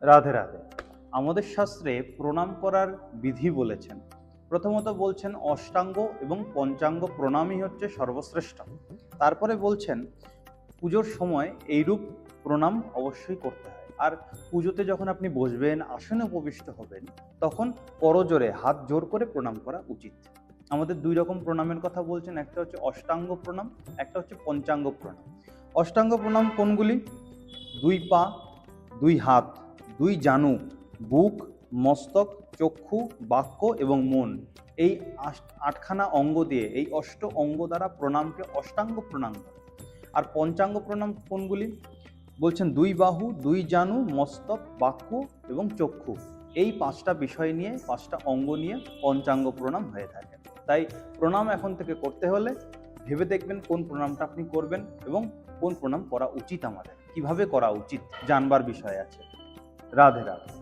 রাধে রাধে। আমাদের শাস্ত্রে প্রণাম করার বিধি বলেছেন। প্রথমত বলছেন অষ্টাঙ্গ এবং পঞ্চাঙ্গ প্রণামই হচ্ছে সর্বশ্রেষ্ঠ। তারপরে বলছেন পুজোর সময় এইরূপ প্রণাম অবশ্যই করতে হয়। আর পুজোতে যখন আপনি বসবেন, আসনে উপবিষ্ট হবেন, তখন করজোড়ে হাত জোর করে প্রণাম করা উচিত। আমাদের দুই রকম প্রণামের কথা বলছেন, একটা হচ্ছে অষ্টাঙ্গ প্রণাম, একটা হচ্ছে পঞ্চাঙ্গ প্রণাম। অষ্টাঙ্গ প্রণাম কোনগুলি? দুই পা, দুই হাত, দুই জানু, বুক, মস্তক, চক্ষু, বাক্য এবং মন, এই আটখানা অঙ্গ দিয়ে, এই অষ্ট অঙ্গ দ্বারা প্রণামকে অষ্টাঙ্গ প্রণাম করে। আর পঞ্চাঙ্গ প্রণাম কোনগুলি? বলছেন দুই বাহু, দুই জানু, মস্তক, বাক্য এবং চক্ষু, এই পাঁচটা বিষয় নিয়ে, পাঁচটা অঙ্গ নিয়ে পঞ্চাঙ্গ প্রণাম হয়ে থাকে। তাই প্রণাম এখন থেকে করতে হলে ভেবে দেখবেন কোন প্রণামটা আপনি করবেন এবং কোন প্রণাম করা উচিত, আমাদের কিভাবে করা উচিত জানবার বিষয় আছে। রাধে রাধে।